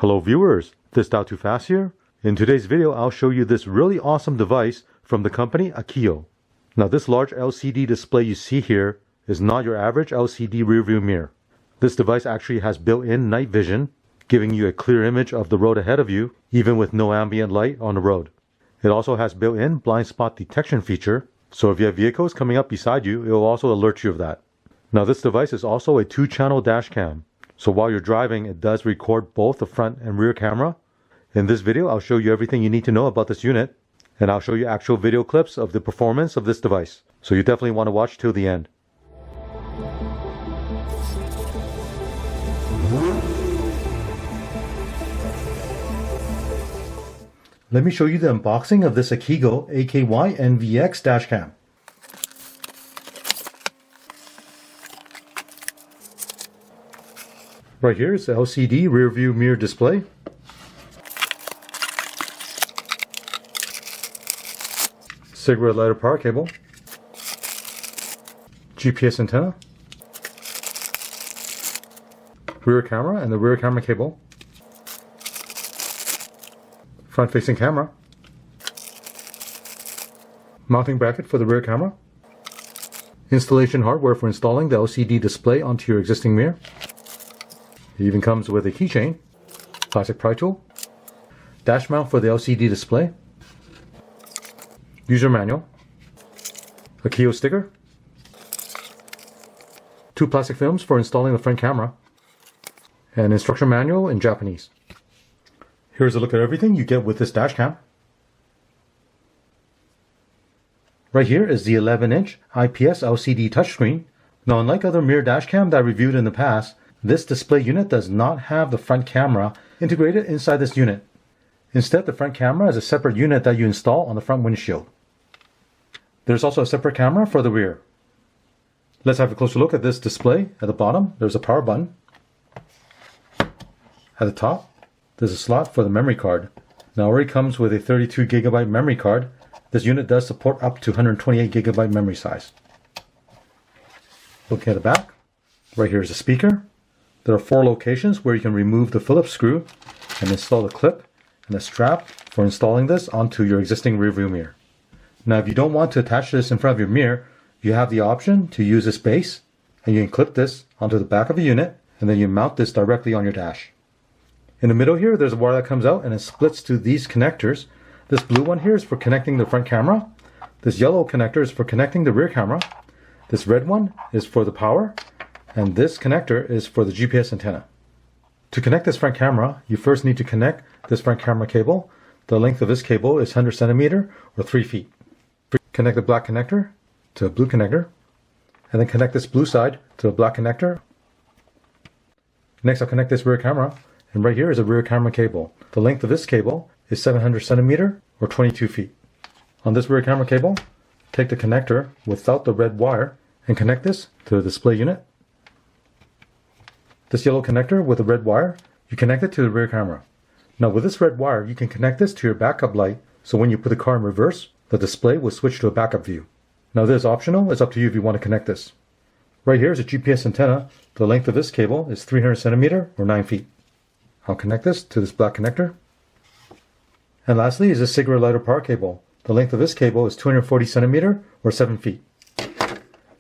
Hello viewers, this Dial Too Fast here. In today's video, I'll show you this really awesome device from the company AKEEYO. Now this large LCD display you see here is not your average LCD rearview mirror. This device actually has built-in night vision, giving you a clear image of the road ahead of you, even with no ambient light on the road. It also has built-in blind spot detection feature, so if you have vehicles coming up beside you, it will also alert you of that. Now this device is also a 2-channel dash cam. So while you're driving, it does record both the front and rear camera. In this video, I'll show you everything you need to know about this unit, and I'll show you actual video clips of the performance of this device. So you definitely want to watch till the end. Let me show you the unboxing of this AKEEYO AKY NVX dashcam. Right here is the LCD rear view mirror display. Cigarette lighter power cable. GPS antenna. Rear camera and the rear camera cable. Front facing camera. Mounting bracket for the rear camera. Installation hardware for installing the LCD display onto your existing mirror. It even comes with a keychain, plastic pry tool, dash mount for the LCD display, user manual, AKEEYO sticker, 2 plastic films for installing the front camera, and instruction manual in Japanese. Here's a look at everything you get with this dash cam. Right here is the 11-inch IPS LCD touchscreen. Now unlike other mirror dash cam that I reviewed in the past, this display unit does not have the front camera integrated inside this unit. Instead, the front camera is a separate unit that you install on the front windshield. There's also a separate camera for the rear. Let's have a closer look at this display. At the bottom, there's a power button. At the top, there's a slot for the memory card. Now it already comes with a 32GB memory card. This unit does support up to 128GB memory size. Looking at the back, right here is a speaker. There are 4 locations where you can remove the Phillips screw and install the clip and the strap for installing this onto your existing rearview mirror. Now if you don't want to attach this in front of your mirror, you have the option to use this base, and you can clip this onto the back of the unit, and then you mount this directly on your dash. In the middle here, there's a wire that comes out and it splits to these connectors. This blue one here is for connecting the front camera. This yellow connector is for connecting the rear camera. This red one is for the power. And this connector is for the GPS antenna. To connect this front camera, you first need to connect this front camera cable. The length of this cable is 100 centimeters or 3 feet. Connect the black connector to a blue connector, and then connect this blue side to a black connector. Next, I'll connect this rear camera, and right here is a rear camera cable. The length of this cable is 700 centimeters or 22 feet. On this rear camera cable, take the connector without the red wire and connect this to the display unit. This yellow connector with a red wire, you connect it to the rear camera. Now with this red wire, you can connect this to your backup light, so when you put the car in reverse, the display will switch to a backup view. Now this is optional, it's up to you if you want to connect this. Right here is a GPS antenna. The length of this cable is 300 centimeters or 9 feet. I'll connect this to this black connector. And lastly is a cigarette lighter power cable. The length of this cable is 240 centimeters or 7 feet.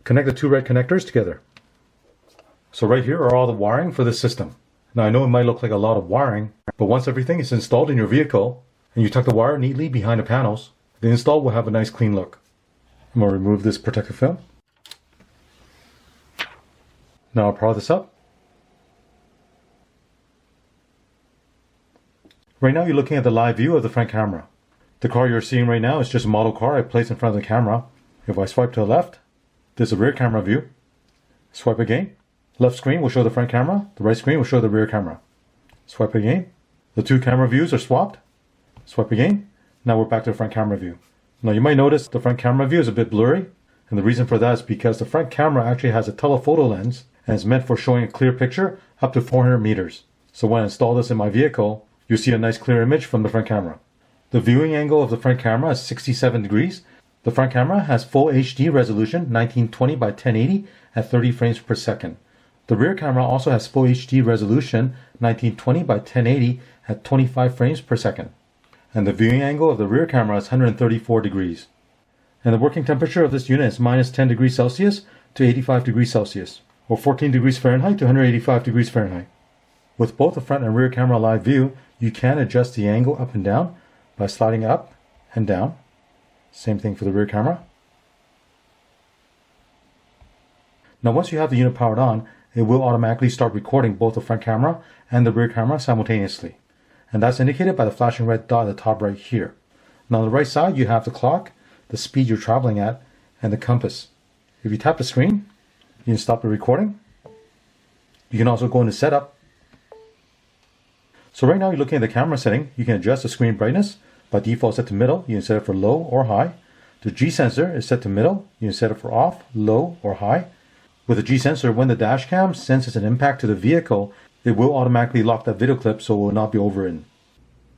Connect the 2 red connectors together. So right here are all the wiring for this system. Now I know it might look like a lot of wiring, but once everything is installed in your vehicle and you tuck the wire neatly behind the panels, the install will have a nice clean look. I'm going to remove this protective film. Now I'll power this up. Right now you're looking at the live view of the front camera. The car you're seeing right now is just a model car I placed in front of the camera. If I swipe to the left, there's a rear camera view. Swipe again. Left screen will show the front camera, the right screen will show the rear camera. Swipe again. The 2 camera views are swapped. Swipe again. Now we're back to the front camera view. Now you might notice the front camera view is a bit blurry, and the reason for that is because the front camera actually has a telephoto lens and is meant for showing a clear picture up to 400 meters. So when I install this in my vehicle, you'll see a nice clear image from the front camera. The viewing angle of the front camera is 67 degrees. The front camera has full HD resolution, 1920 by 1080 at 30 frames per second. The rear camera also has full HD resolution, 1920 by 1080 at 25 frames per second. And the viewing angle of the rear camera is 134 degrees. And the working temperature of this unit is minus 10 degrees Celsius to 85 degrees Celsius, or 14 degrees Fahrenheit to 185 degrees Fahrenheit. With both the front and rear camera live view, you can adjust the angle up and down by sliding up and down. Same thing for the rear camera. Now once you have the unit powered on, it will automatically start recording both the front camera and the rear camera simultaneously. And that's indicated by the flashing red dot at the top right here. Now on the right side, you have the clock, the speed you're traveling at, and the compass. If you tap the screen, you can stop the recording. You can also go into setup. So right now you're looking at the camera setting. You can adjust the screen brightness. By default set to middle. You can set it for low or high. The G sensor is set to middle. You can set it for off, low, or high. With the G sensor, when the dash cam senses an impact to the vehicle, it will automatically lock that video clip so it will not be overwritten.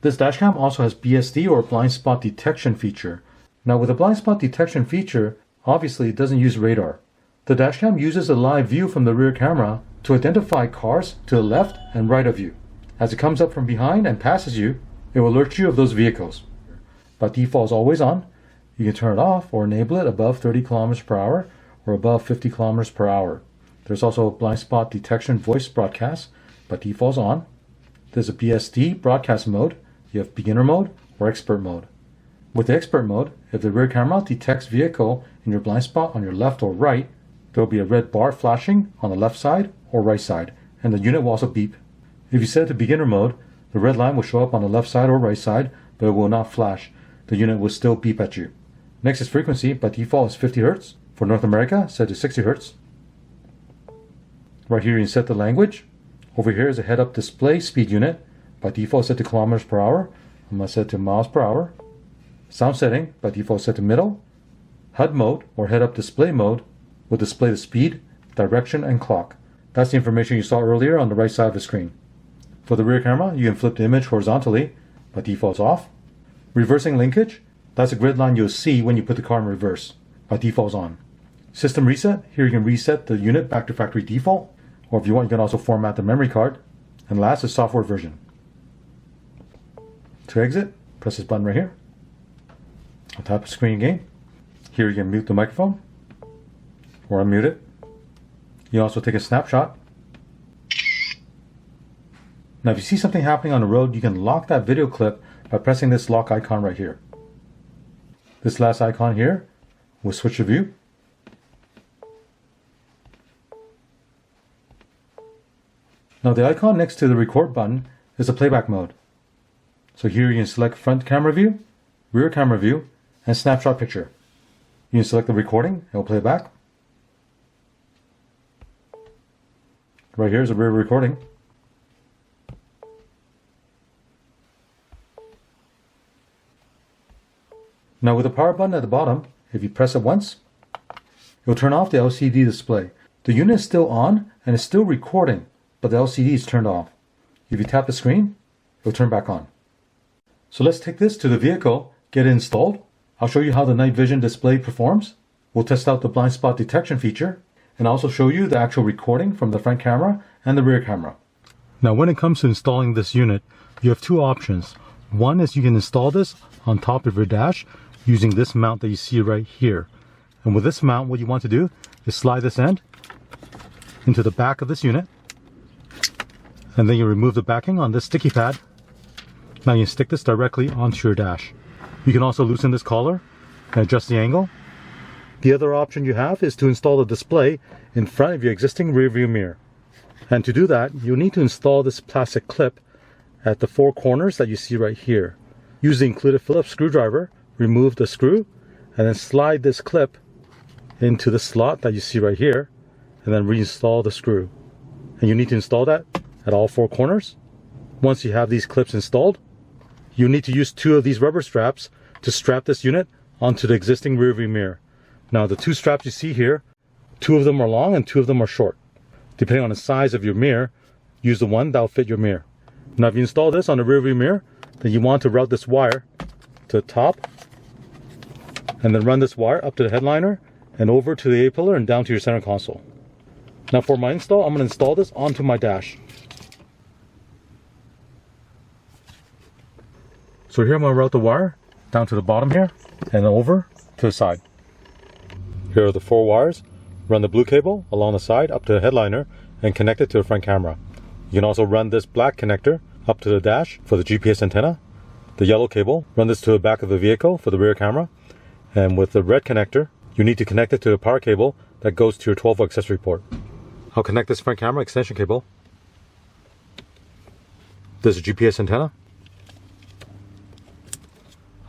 This dash cam also has BSD or blind spot detection feature. Now with the blind spot detection feature, obviously it doesn't use radar. The dash cam uses a live view from the rear camera to identify cars to the left and right of you. As it comes up from behind and passes you, it will alert you of those vehicles. By default is always on. You can turn it off or enable it above 30 kilometers per hour or above 50 kilometers per hour. There's also a blind spot detection voice broadcast. By default is on. There's a BSD broadcast mode. You have beginner mode or expert mode. With the expert mode, if the rear camera detects vehicle in your blind spot on your left or right, there will be a red bar flashing on the left side or right side, and the unit will also beep. If you set it to beginner mode, the red line will show up on the left side or right side, but it will not flash. The unit will still beep at you. Next is frequency. By default is 50 Hz. For North America, set to 60 Hz. Right here you can set the language. Over here is a head-up display speed unit. By default set to kilometers per hour. I'm going to set to miles per hour. Sound setting, by default set to middle. HUD mode, or head-up display mode, will display the speed, direction, and clock. That's the information you saw earlier on the right side of the screen. For the rear camera, you can flip the image horizontally. By default is off. Reversing linkage, that's a grid line you'll see when you put the car in reverse. By default is on. System reset, here you can reset the unit back to factory default, or if you want, you can also format the memory card. And last is software version. To exit, press this button right here. I'll tap the screen again. Here you can mute the microphone, or unmute it. You can also take a snapshot. Now if you see something happening on the road, you can lock that video clip by pressing this lock icon right here. This last icon here will switch the view. Now the icon next to the record button is the playback mode. So here you can select front camera view, rear camera view, and snapshot picture. You can select the recording, it will play back. Right here is a rear recording. Now with the power button at the bottom, if you press it once, it will turn off the LCD display. The unit is still on and is still recording, but the LCD is turned off. If you tap the screen, it will turn back on. So let's take this to the vehicle, get it installed. I'll show you how the night vision display performs. We'll test out the blind spot detection feature, and also show you the actual recording from the front camera and the rear camera. Now when it comes to installing this unit, you have two options. One is you can install this on top of your dash using this mount that you see right here. And with this mount, what you want to do is slide this end into the back of this unit, and then you remove the backing on this sticky pad. Now you can stick this directly onto your dash. You can also loosen this collar and adjust the angle. The other option you have is to install the display in front of your existing rear view mirror. And to do that, you'll need to install this plastic clip at the four corners that you see right here. Use the included Phillips screwdriver, remove the screw, and then slide this clip into the slot that you see right here, and then reinstall the screw. And you need to install that at all four corners. Once you have these clips installed, you need to use two of these rubber straps to strap this unit onto the existing rear view mirror. Now the two straps you see here, two of them are long and two of them are short. Depending on the size of your mirror, use the one that will fit your mirror. Now if you install this on the rear view mirror, then you want to route this wire to the top, and then run this wire up to the headliner and over to the A-pillar and down to your center console. Now for my install, I'm going to install this onto my dash. So here I'm going to route the wire down to the bottom here and over to the side. Here are the 4 wires. Run the blue cable along the side up to the headliner and connect it to the front camera. You can also run this black connector up to the dash for the GPS antenna. The yellow cable, run this to the back of the vehicle for the rear camera. And with the red connector, you need to connect it to the power cable that goes to your 12-volt accessory port. I'll connect this front camera extension cable. This is a GPS antenna.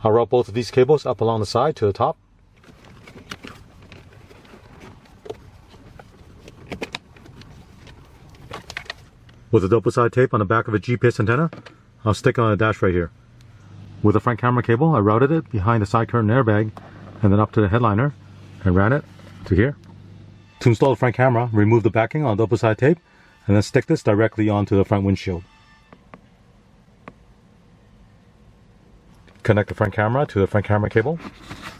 I'll route both of these cables up along the side to the top. With a double-sided tape on the back of a GPS antenna, I'll stick it on the dash right here. With the front camera cable, I routed it behind the side curtain airbag and then up to the headliner and ran it to here. To install the front camera, remove the backing on double-sided tape and then stick this directly onto the front windshield. Connect the front camera to the front camera cable,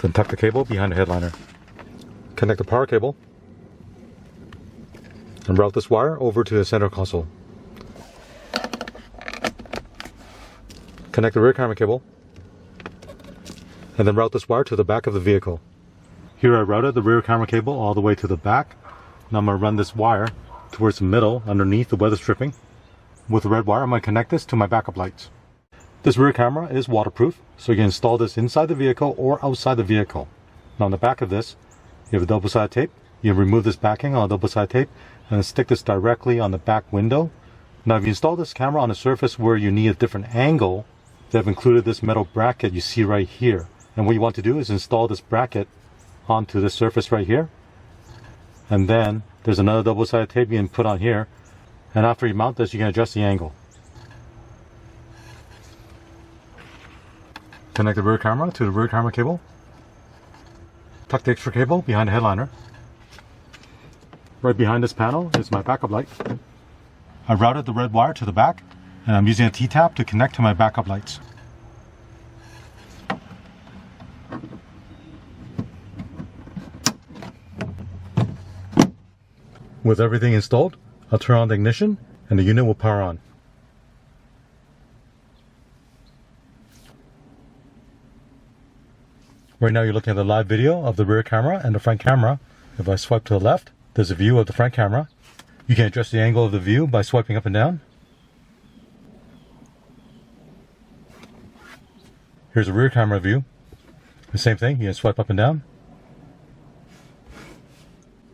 then tuck the cable behind the headliner. Connect the power cable and route this wire over to the center console. Connect the rear camera cable and then route this wire to the back of the vehicle. Here I routed the rear camera cable all the way to the back. Now I'm going to run this wire towards the middle underneath the weather stripping. With the red wire, I'm going to connect this to my backup lights. This rear camera is waterproof, so you can install this inside the vehicle or outside the vehicle. Now on the back of this, you have a double-sided tape. You remove this backing on a double-sided tape and then stick this directly on the back window. Now if you install this camera on a surface where you need a different angle, they've included this metal bracket you see right here. And what you want to do is install this bracket onto this surface right here. And then there's another double-sided tape you can put on here. And after you mount this, you can adjust the angle. Connect the rear camera to the rear camera cable. Tuck the extra cable behind the headliner. Right behind this panel is my backup light. I routed the red wire to the back and I'm using a T-tap to connect to my backup lights. With everything installed, I'll turn on the ignition and the unit will power on. Right now you're looking at the live video of the rear camera and the front camera. If I swipe to the left, there's a view of the front camera. You can adjust the angle of the view by swiping up and down. Here's a rear camera view. The same thing, you can swipe up and down.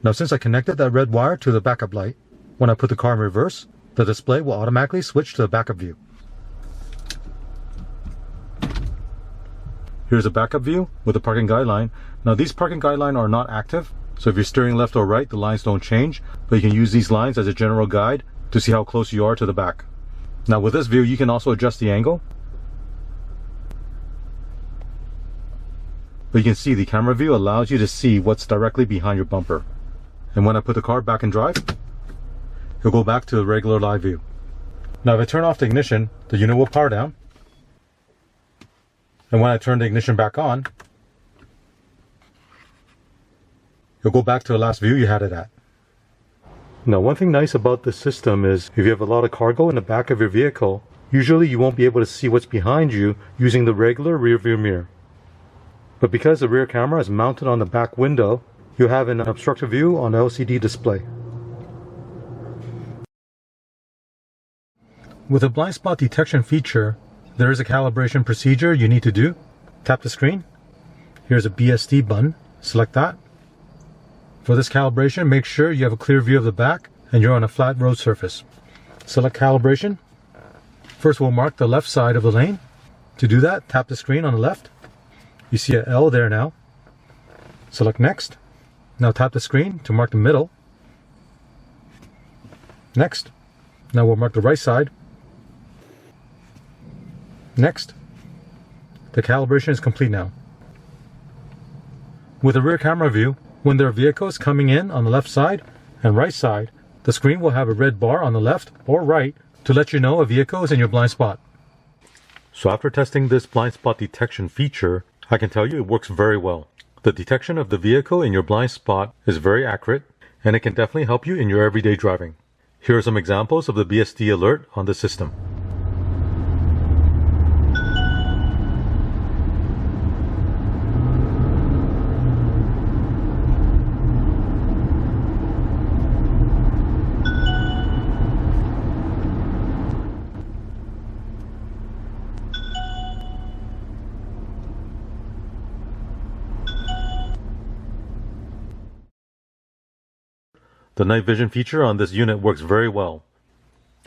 Now since I connected that red wire to the backup light, when I put the car in reverse, the display will automatically switch to the backup view. Here's a backup view with a parking guideline. Now these parking guidelines are not active, so if you're steering left or right, the lines don't change, but you can use these lines as a general guide to see how close you are to the back. Now with this view, you can also adjust the angle. But you can see the camera view allows you to see what's directly behind your bumper. And when I put the car back in drive, it'll go back to the regular live view. Now if I turn off the ignition, the unit will power down. And when I turn the ignition back on, you'll go back to the last view you had it at. Now one thing nice about this system is if you have a lot of cargo in the back of your vehicle, usually you won't be able to see what's behind you using the regular rear view mirror. But because the rear camera is mounted on the back window, you have an obstructive view on the LCD display. With a blind spot detection feature, there is a calibration procedure you need to do. Tap the screen. Here's a BSD button. Select that. For this calibration, make sure you have a clear view of the back and you're on a flat road surface. Select calibration. First, we'll mark the left side of the lane. To do that, tap the screen on the left. You see an L there now. Select next. Now tap the screen to mark the middle. Next. Now we'll mark the right side. Next. The calibration is complete now. With a rear camera view, when there are vehicles coming in on the left side and right side, the screen will have a red bar on the left or right to let you know a vehicle is in your blind spot. So after testing this blind spot detection feature, I can tell you it works very well. The detection of the vehicle in your blind spot is very accurate. and it can definitely help you in your everyday driving. Here are some examples of the BSD alert on the system. The night vision feature on this unit works very well.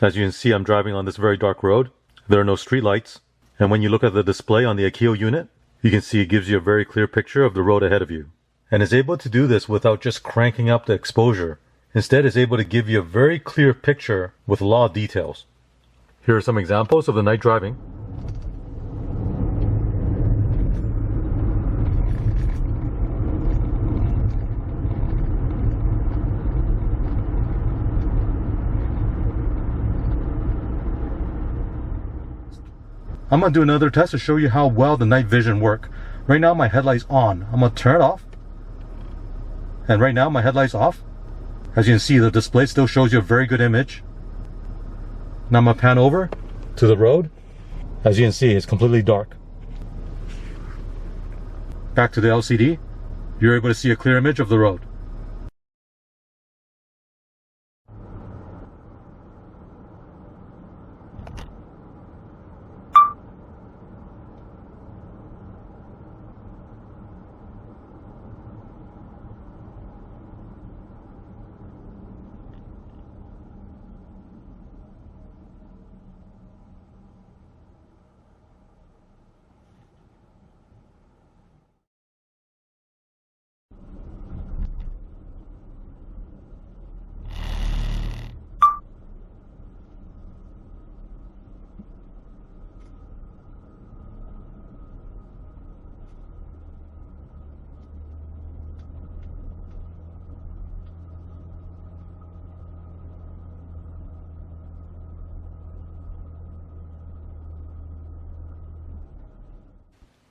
As you can see, I'm driving on this very dark road. There are no street lights. And when you look at the display on the AKEEYO unit, you can see it gives you a very clear picture of the road ahead of you. And is able to do this without just cranking up the exposure. Instead, it's able to give you a very clear picture with a lot of details. Here are some examples of the night driving. I'm going to do another test to show you how well the night vision work. Right now my headlight's on. I'm going to turn it off. And right now my headlight's off. As you can see, the display still shows you a very good image. Now I'm going to pan over to the road. As you can see, it's completely dark. Back to the LCD. You're able to see a clear image of the road.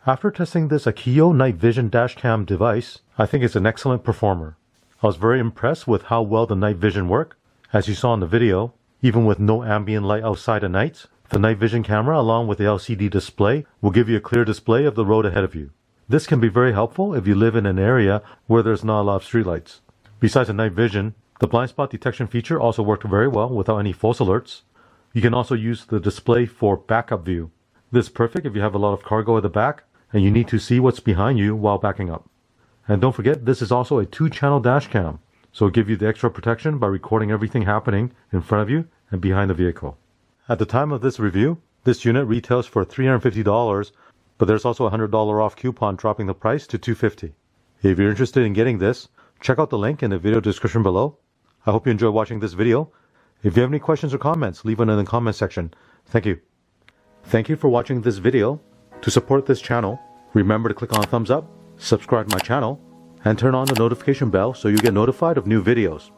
After testing this AKEEYO Night Vision Dashcam device, I think it's an excellent performer. I was very impressed with how well the night vision worked. As you saw in the video, even with no ambient light outside at night, the night vision camera along with the LCD display will give you a clear display of the road ahead of you. This can be very helpful if you live in an area where there's not a lot of streetlights. Besides the night vision, the blind spot detection feature also worked very well without any false alerts. You can also use the display for backup view. This is perfect if you have a lot of cargo at the back and you need to see what's behind you while backing up. And don't forget, this is also a 2-channel dash cam, so it'll give you the extra protection by recording everything happening in front of you and behind the vehicle. At the time of this review, this unit retails for $350, but there's also a $100 off coupon dropping the price to $250. If you're interested in getting this, check out the link in the video description below. I hope you enjoyed watching this video. If you have any questions or comments, leave them in the comment section. Thank you. Thank you for watching this video. To support this channel, remember to click on thumbs up, subscribe to my channel, and turn on the notification bell so you get notified of new videos.